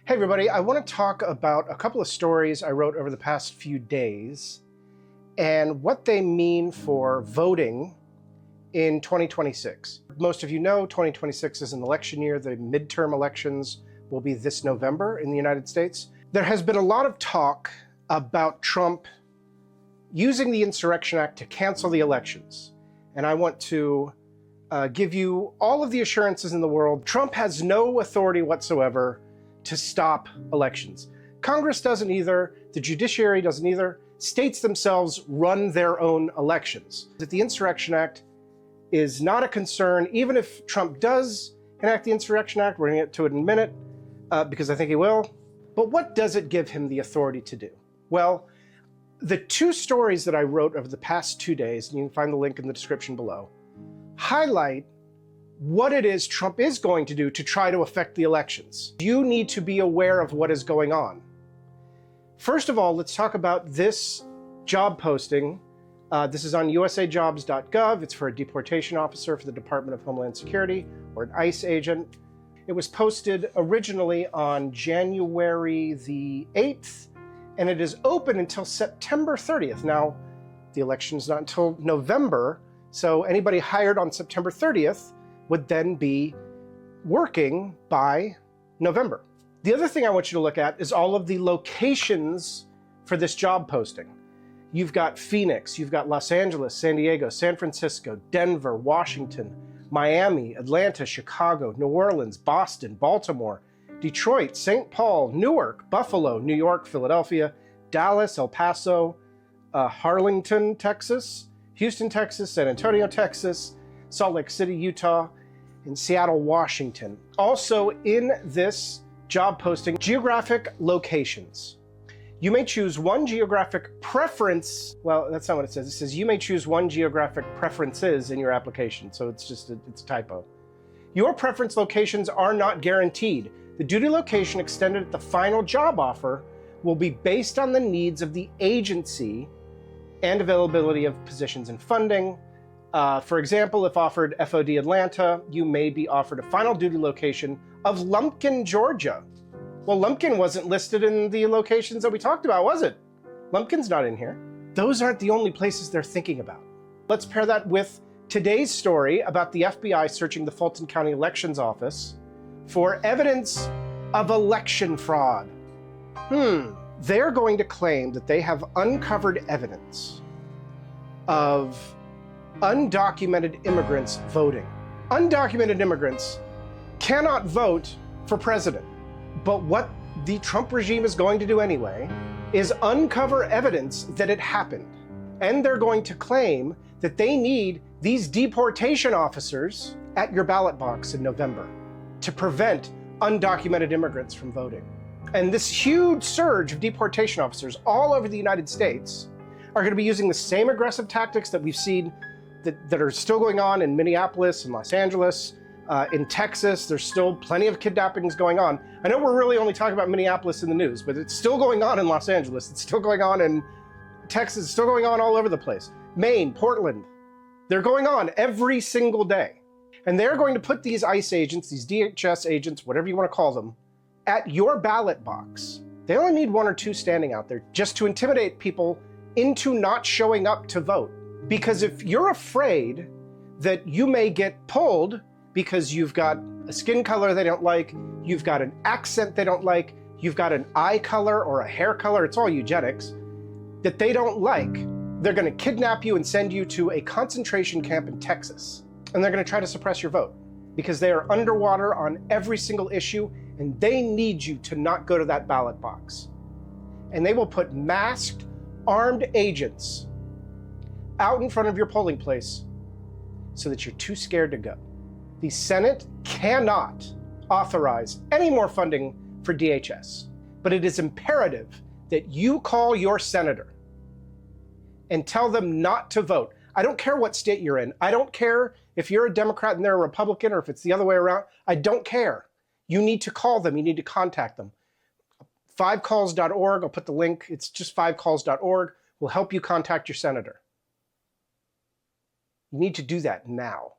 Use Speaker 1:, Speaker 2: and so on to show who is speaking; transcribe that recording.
Speaker 1: Hey everybody, I want to talk about a couple of stories I wrote over the past few days and what they mean for voting in 2026. Most of you know 2026 is an election year. The midterm elections will be this November in the United States. There has been a lot of talk about Trump using the Insurrection Act to cancel the elections. And I want to give you all of the assurances in the world. Trump has no authority whatsoever to stop elections. Congress doesn't either, the judiciary doesn't either, states themselves run their own elections. That the Insurrection Act is not a concern, even if Trump does enact the Insurrection Act. We're going to get to it in a minute, because I think he will. But what does it give him the authority to do? Well, the two stories that I wrote over the past 2 days, and you can find the link in the description below, highlight what it is Trump is going to do to try to affect the elections. You need to be aware of what is going on. First of all, let's talk about this job posting. This is on usajobs.gov. It's for a deportation officer for the Department of Homeland Security, or an ICE agent. It was posted originally on January the 8th, and it is open until September 30th. Now, the election is not until November, so anybody hired on September 30th would then be working by November. The other thing I want you to look at is all of the locations for this job posting. You've got Phoenix, you've got Los Angeles, San Diego, San Francisco, Denver, Washington, Miami, Atlanta, Chicago, New Orleans, Boston, Baltimore, Detroit, St. Paul, Newark, Buffalo, New York, Philadelphia, Dallas, El Paso, Harlingen, Texas, Houston, Texas, San Antonio, Texas, Salt Lake City, Utah, and Seattle, Washington. Also in this job posting, geographic locations. You may choose one geographic preference. Well, that's not what it says. It says you may choose one geographic preferences in your application. So it's just it's a typo. Your preference locations are not guaranteed. The duty location extended at the final job offer will be based on the needs of the agency and availability of positions and funding. For example, if offered FOD Atlanta, you may be offered a final duty location of Lumpkin, Georgia. Well, Lumpkin wasn't listed in the locations that we talked about, was it? Lumpkin's not in here. Those aren't the only places they're thinking about. Let's pair that with today's story about the FBI searching the Fulton County Elections Office for evidence of election fraud. They're going to claim that they have uncovered evidence of undocumented immigrants voting. Undocumented immigrants cannot vote for president. But what the Trump regime is going to do anyway is uncover evidence that it happened. And they're going to claim that they need these deportation officers at your ballot box in November to prevent undocumented immigrants from voting. And this huge surge of deportation officers all over the United States are going to be using the same aggressive tactics that we've seen that are still going on in Minneapolis and Los Angeles. In Texas, there's still plenty of kidnappings going on. I know we're really only talking about Minneapolis in the news, but it's still going on in Los Angeles. It's still going on in Texas. It's still going on all over the place. Maine, Portland. They're going on every single day. And they're going to put these ICE agents, these DHS agents, whatever you want to call them, at your ballot box. They only need one or two standing out there just to intimidate people into not showing up to vote. Because if you're afraid that you may get pulled because you've got a skin color they don't like, you've got an accent they don't like, you've got an eye color or a hair color, it's all eugenics, that they don't like, they're going to kidnap you and send you to a concentration camp in Texas. And they're going to try to suppress your vote because they are underwater on every single issue and they need you to not go to that ballot box. And they will put masked, armed agents out in front of your polling place so that you're too scared to go. The Senate cannot authorize any more funding for DHS, but it is imperative that you call your senator and tell them not to vote. I don't care what state you're in. I don't care if you're a Democrat and they're a Republican or if it's the other way around. I don't care. You need to call them. You need to contact them. 5calls.org, I'll put the link. It's just 5calls.org. Will help you contact your senator. You need to do that now.